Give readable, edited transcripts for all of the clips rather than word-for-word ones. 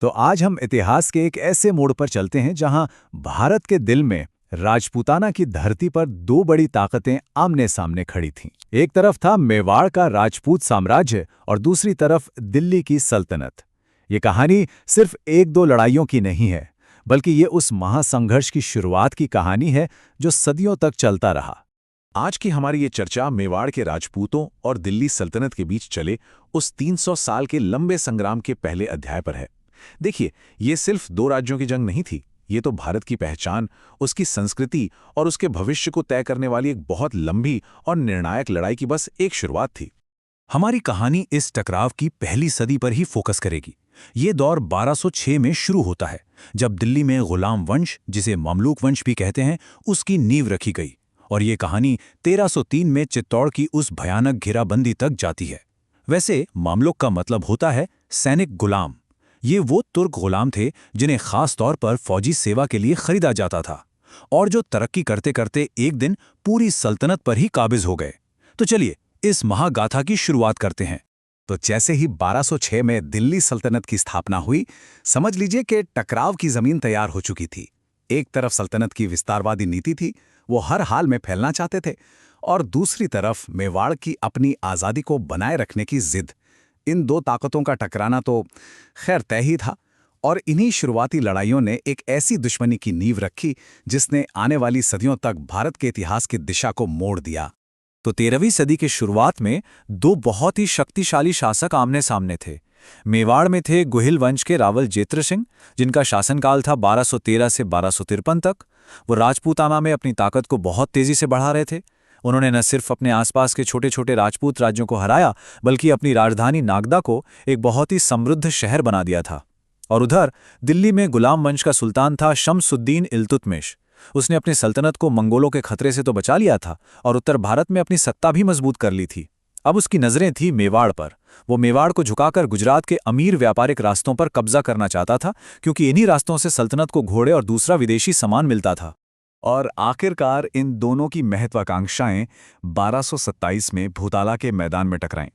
तो आज हम इतिहास के एक ऐसे मोड़ पर चलते हैं जहां भारत के दिल में राजपूताना की धरती पर दो बड़ी ताकतें आमने सामने खड़ी थीं। एक तरफ था मेवाड़ का राजपूत साम्राज्य और दूसरी तरफ दिल्ली की सल्तनत। ये कहानी सिर्फ एक दो लड़ाइयों की नहीं है, बल्कि ये उस महासंघर्ष की शुरुआत की कहानी है जो सदियों तक चलता रहा। आज की हमारी ये चर्चा मेवाड़ के राजपूतों और दिल्ली सल्तनत के बीच चले उस 300 साल के लंबे संग्राम के पहले अध्याय पर है। देखिए, ये सिर्फ दो राज्यों की जंग नहीं थी। ये तो भारत की पहचान, उसकी संस्कृति और उसके भविष्य को तय करने वाली एक बहुत लंबी और निर्णायक लड़ाई की बस एक शुरुआत थी। हमारी कहानी इस टकराव की पहली सदी पर ही फोकस करेगी। ये दौर 1206 में शुरू होता है, जब दिल्ली में गुलाम वंश, जिसे ममलूक वंश भी कहते हैं, उसकी नींव रखी गई। और ये कहानी 1303 में चित्तौड़ की उस भयानक घेराबंदी तक जाती है। वैसे मामलुक का मतलब होता है सैनिक गुलाम। ये वो तुर्क गुलाम थे जिन्हें खास तौर पर फौजी सेवा के लिए खरीदा जाता था, और जो तरक्की करते करते एक दिन पूरी सल्तनत पर ही काबिज हो गए। तो चलिए इस महागाथा की शुरुआत करते हैं। तो जैसे ही 1206 में दिल्ली सल्तनत की स्थापना हुई, समझ लीजिए कि टकराव की जमीन तैयार हो चुकी थी। एक तरफ सल्तनत की विस्तारवादी नीति थी, वो हर हाल में फैलना चाहते थे, और दूसरी तरफ मेवाड़ की अपनी आज़ादी को बनाए रखने की जिद। इन दो ताकतों का टकराना तो खैर तय ही था, और इन्हीं शुरुआती लड़ाइयों ने एक ऐसी दुश्मनी की नींव रखी जिसने आने वाली सदियों तक भारत के इतिहास की दिशा को मोड़ दिया। तो 13वीं सदी की शुरुआत में दो बहुत ही शक्तिशाली शासक आमने सामने थे। मेवाड़ में थे गुहिल वंश के रावल जेत्र सिंह, जिनका शासनकाल था 1213 से 1253 तक। वो राजपूताना में अपनी ताकत को बहुत तेजी से बढ़ा रहे थे। उन्होंने न सिर्फ अपने आसपास के छोटे छोटे राजपूत राज्यों को हराया, बल्कि अपनी राजधानी नागदा को एक बहुत ही समृद्ध शहर बना दिया था। और उधर दिल्ली में गुलाम वंश का सुल्तान था शम्सुद्दीन इल्तुतमिश। उसने अपनी सल्तनत को मंगोलों के खतरे से तो बचा लिया था, और उत्तर भारत में अपनी सत्ता भी मजबूत कर ली थी। अब उसकी नजरें थी मेवाड़ पर। वो मेवाड़ को झुकाकर गुजरात के अमीर व्यापारिक रास्तों पर कब्जा करना चाहता था, क्योंकि इन्हीं रास्तों से सल्तनत को घोड़े और दूसरा विदेशी सामान मिलता था। और आखिरकार इन दोनों की महत्वाकांक्षाएं 1227 में भूताला के मैदान में टकराईं।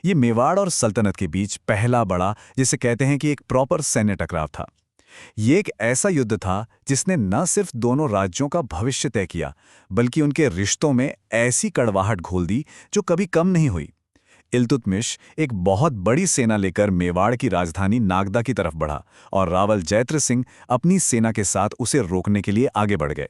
ये मेवाड़ और सल्तनत के बीच पहला बड़ा, जिसे कहते हैं कि एक प्रॉपर सैन्य टकराव था। ये एक ऐसा युद्ध था जिसने न सिर्फ दोनों राज्यों का भविष्य तय किया, बल्कि उनके रिश्तों में ऐसी कड़वाहट घोल दी जो कभी कम नहीं हुई। इल्तुतमिश एक बहुत बड़ी सेना लेकर मेवाड़ की राजधानी नागदा की तरफ बढ़ा, और रावल जैत्र सिंह अपनी सेना के साथ उसे रोकने के लिए आगे बढ़ गए।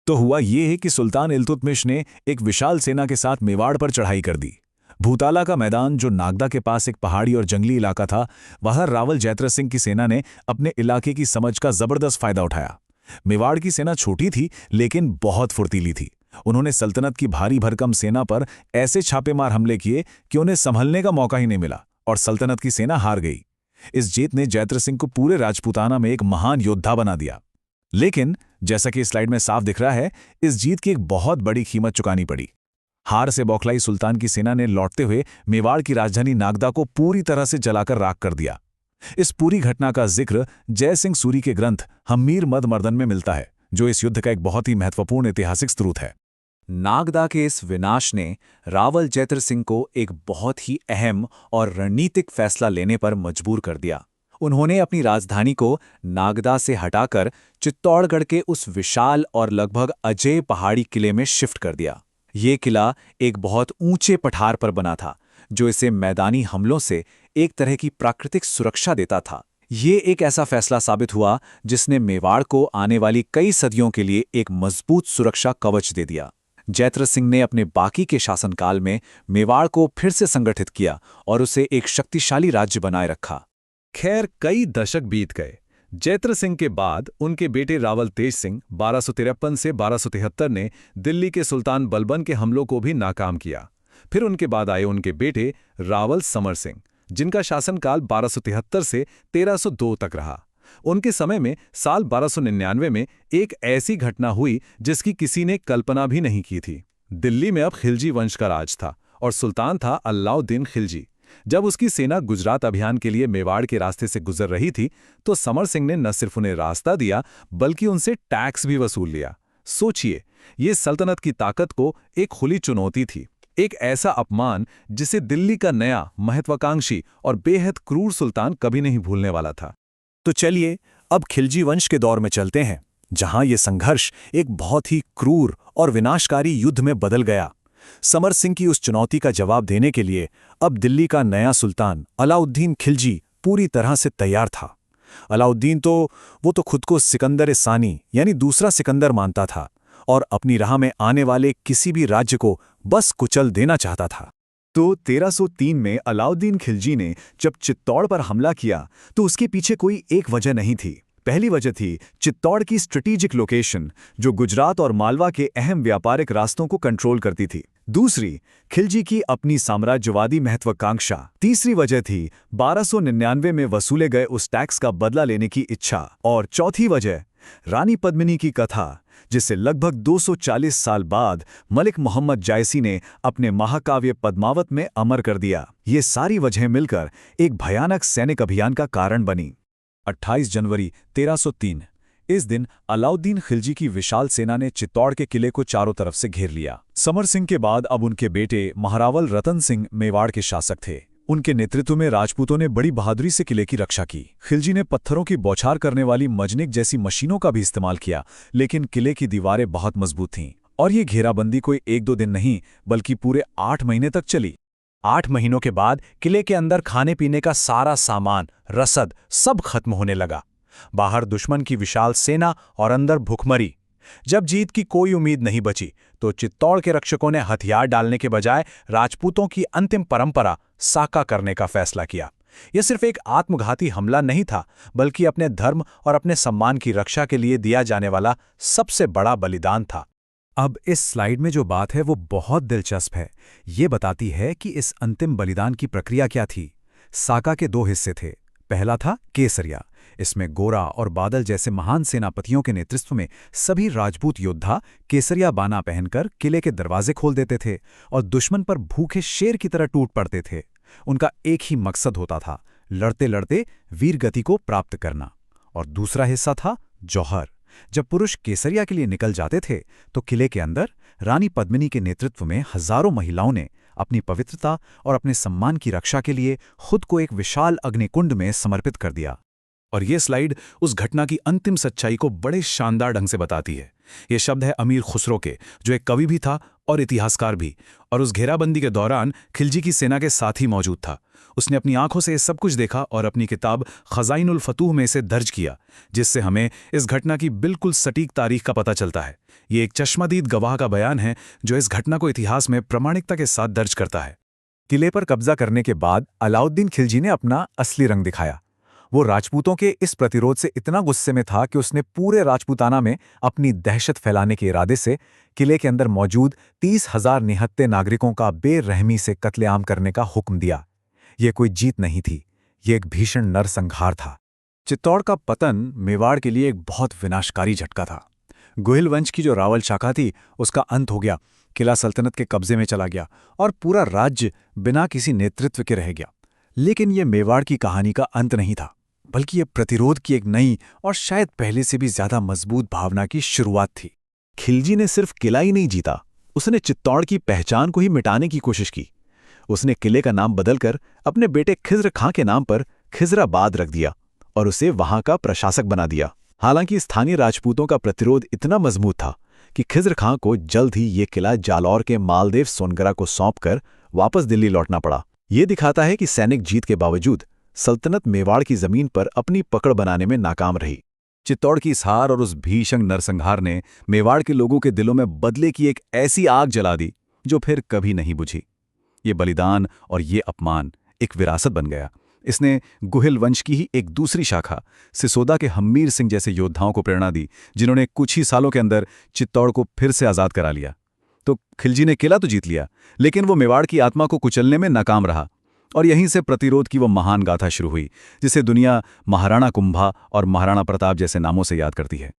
तो हुआ ये है कि सुल्तान इल्तुतमिश ने एक विशाल सेना के साथ मेवाड़ पर चढ़ाई कर दी। भूताला का मैदान, जो नागदा के पास एक पहाड़ी और जंगली इलाका था, वहां रावल जैत्र सिंह की सेना ने अपने इलाके की समझ का जबरदस्त फायदा उठाया। मेवाड़ की सेना छोटी थी, लेकिन बहुत फुर्तीली थी। उन्होंने सल्तनत की भारी भरकम सेना पर ऐसे छापेमार हमले किए कि उन्हें संभलने का मौका ही नहीं मिला, और सल्तनत की सेना हार गई। इस जीत ने जैत्र सिंह को पूरे राजपूताना में एक महान योद्धा बना दिया। लेकिन जैसा कि स्लाइड में साफ दिख रहा है, इस जीत की एक बहुत बड़ी कीमत चुकानी पड़ी। हार से बौखलाई सुल्तान की सेना ने लौटते हुए मेवाड़ की राजधानी नागदा को पूरी तरह से जलाकर राख कर दिया। इस पूरी घटना का जिक्र जय सिंह सूरी के ग्रंथ हम्मीर मद मर्दन में मिलता है, जो इस युद्ध का एक बहुत ही महत्वपूर्ण ऐतिहासिक स्रोत है। नागदा के इस विनाश ने रावल जैत्र सिंह को एक बहुत ही अहम और रणनीतिक फैसला लेने पर मजबूर कर दिया। उन्होंने अपनी राजधानी को नागदा से हटाकर चित्तौड़गढ़ के उस विशाल और लगभग अजेय पहाड़ी किले में शिफ्ट कर दिया। ये किला एक बहुत ऊंचे पठार पर बना था, जो इसे मैदानी हमलों से एक तरह की प्राकृतिक सुरक्षा देता था। ये एक ऐसा फैसला साबित हुआ जिसने मेवाड़ को आने वाली कई सदियों के लिए एक मजबूत सुरक्षा कवच दे दिया। जैत्र सिंह ने अपने बाकी के शासनकाल में मेवाड़ को फिर से संगठित किया और उसे एक शक्तिशाली राज्य बनाए रखा। खैर, कई दशक बीत गए। जैत्र सिंह के बाद उनके बेटे रावल तेज सिंह 1253 से 1273 ने दिल्ली के सुल्तान बलबन के हमलों को भी नाकाम किया। फिर उनके बाद आए उनके बेटे रावल समर सिंह, जिनका शासनकाल 1273 से 1302 तक रहा। उनके समय में साल 1299 में एक ऐसी घटना हुई जिसकी किसी ने कल्पना भी नहीं की थी। दिल्ली में अब खिलजी वंश का राज था, और सुल्तान था अलाउद्दीन खिलजी। जब उसकी सेना गुजरात अभियान के लिए मेवाड़ के रास्ते से गुजर रही थी, तो समर सिंह ने न सिर्फ उन्हें रास्ता दिया, बल्कि उनसे टैक्स भी वसूल लिया। सोचिए, ये सल्तनत की ताकत को एक खुली चुनौती थी, एक ऐसा अपमान जिसे दिल्ली का नया महत्वाकांक्षी और बेहद क्रूर सुल्तान कभी नहीं भूलने वाला था। तो चलिए अब खिलजी वंश के दौर में चलते हैं, जहां ये संघर्ष एक बहुत ही क्रूर और विनाशकारी युद्ध में बदल गया। समर सिंह की उस चुनौती का जवाब देने के लिए अब दिल्ली का नया सुल्तान अलाउद्दीन खिलजी पूरी तरह से तैयार था। अलाउद्दीन वो तो खुद को सिकंदर सानी यानी दूसरा सिकंदर मानता था और अपनी राह में आने वाले किसी भी राज्य को बस कुचल देना चाहता था। तो 1303 में अलाउद्दीन खिलजी ने जब चित्तौड़ पर हमला किया तो उसके पीछे कोई एक वजह नहीं थी। पहली वजह थी चित्तौड़ की स्ट्रेटेजिक लोकेशन, जो गुजरात और मालवा के अहम व्यापारिक रास्तों को कंट्रोल करती थी। दूसरी, खिलजी की अपनी साम्राज्यवादी महत्वाकांक्षा। तीसरी वजह थी 1299 में वसूले गए उस टैक्स का बदला लेने की इच्छा। और चौथी वजह रानी पद्मिनी की कथा, जिसे लगभग 240 साल बाद मलिक मोहम्मद जायसी ने अपने महाकाव्य पद्मावत में अमर कर दिया। ये सारी वजहें मिलकर एक भयानक सैनिक अभियान का कारण बनी। 28 जनवरी 1303 इस दिन अलाउद्दीन खिलजी की विशाल सेना ने चित्तौड़ के किले को चारों तरफ से घेर लिया। समर सिंह के बाद अब उनके बेटे महारावल रतन सिंह मेवाड़ के शासक थे। उनके नेतृत्व में राजपूतों ने बड़ी बहादुरी से किले की रक्षा की। खिलजी ने पत्थरों की बौछार करने वाली मजनिक जैसी मशीनों का भी इस्तेमाल किया, लेकिन किले की दीवारें बहुत मजबूत थीं और ये घेराबंदी कोई 1-2 दिन नहीं बल्कि पूरे 8 महीने तक चली। 8 महीनों के बाद किले के अंदर खाने पीने का सारा सामान, रसद सब खत्म होने लगा। बाहर दुश्मन की विशाल सेना और अंदर भुखमरी। जब जीत की कोई उम्मीद नहीं बची तो चित्तौड़ के रक्षकों ने हथियार डालने के बजाय राजपूतों की अंतिम परंपरा साका करने का फैसला किया। यह सिर्फ एक आत्मघाती हमला नहीं था, बल्कि अपने धर्म और अपने सम्मान की रक्षा के लिए दिया जाने वाला सबसे बड़ा बलिदान था। अब इस स्लाइड में जो बात है वो बहुत दिलचस्प है। ये बताती है कि इस अंतिम बलिदान की प्रक्रिया क्या थी। साका के 2 हिस्से थे। पहला था केसरिया। इसमें गोरा और बादल जैसे महान सेनापतियों के नेतृत्व में सभी राजपूत योद्धा केसरिया बाना पहनकर किले के दरवाजे खोल देते थे और दुश्मन पर भूखे शेर की तरह टूट पड़ते थे। उनका एक ही मकसद होता था, लड़ते लड़ते वीरगति को प्राप्त करना। और दूसरा हिस्सा था जौहर। जब पुरुष केसरिया के लिए निकल जाते थे तो किले के अंदर रानी पद्मिनी के नेतृत्व में हजारों महिलाओं ने अपनी पवित्रता और अपने सम्मान की रक्षा के लिए खुद को एक विशाल अग्निकुंड में समर्पित कर दिया। और ये स्लाइड उस घटना की अंतिम सच्चाई को बड़े शानदार ढंग से बताती है। ये शब्द है अमीर खुसरो के, जो एक कवि भी था और इतिहासकार भी। और उस घेराबंदी के दौरान खिलजी की सेना के साथ ही मौजूद था। उसने अपनी आंखों से ये सब कुछ देखा और अपनी किताब खजाइनुल फतूह में इसे दर्ज किया, जिससे हमें इस घटना की बिल्कुल सटीक तारीख का पता चलता है। ये एक चश्मदीद गवाह का बयान है जो इस घटना को इतिहास में प्रामाणिकता के साथ दर्ज करता है। किले पर कब्जा करने के बाद अलाउद्दीन खिलजी ने अपना असली रंग दिखाया। वो राजपूतों के इस प्रतिरोध से इतना गुस्से में था कि उसने पूरे राजपूताना में अपनी दहशत फैलाने के इरादे से किले के अंदर मौजूद 30,000 निहत्थे नागरिकों का बेरहमी से कत्लेआम करने का हुक्म दिया। ये कोई जीत नहीं थी, ये एक भीषण नरसंहार था। चित्तौड़ का पतन मेवाड़ के लिए एक बहुत विनाशकारी झटका था। गोहिल वंश की जो रावल शाखा थी उसका अंत हो गया, किला सल्तनत के कब्जे में चला गया और पूरा राज्य बिना किसी नेतृत्व के रह गया। लेकिन ये मेवाड़ की कहानी का अंत नहीं था, बल्कि ये प्रतिरोध की एक नई और शायद पहले से भी ज्यादा मजबूत भावना की शुरुआत थी। खिलजी ने सिर्फ किला ही नहीं जीता, उसने चित्तौड़ की पहचान को ही मिटाने की कोशिश की। उसने किले का नाम बदलकर अपने बेटे खिज्र खां के नाम पर खिजराबाद रख दिया और उसे वहां का प्रशासक बना दिया। हालांकि स्थानीय राजपूतों का प्रतिरोध इतना मजबूत था कि खिज्र खां को जल्द ही ये किला जालौर के मालदेव सोनगरा को सौंपकर वापस दिल्ली लौटना पड़ा। ये दिखाता है कि सैनिक जीत के बावजूद सल्तनत मेवाड़ की जमीन पर अपनी पकड़ बनाने में नाकाम रही। चित्तौड़ की इस हार और उस भीषण नरसंहार ने मेवाड़ के लोगों के दिलों में बदले की एक ऐसी आग जला दी जो फिर कभी नहीं बुझी। ये बलिदान और ये अपमान एक विरासत बन गया। इसने गोहिल वंश की ही एक दूसरी शाखा सिसोदा के हम्मीर सिंह जैसे योद्धाओं को प्रेरणा दी, जिन्होंने कुछ ही सालों के अंदर चित्तौड़ को फिर से आज़ाद करा लिया। तो खिलजी ने किला तो जीत लिया, लेकिन वो मेवाड़ की आत्मा को कुचलने में नाकाम रहा। और यहीं से प्रतिरोध की वो महान गाथा शुरू हुई, जिसे दुनिया महाराणा कुंभा और महाराणा प्रताप जैसे नामों से याद करती है।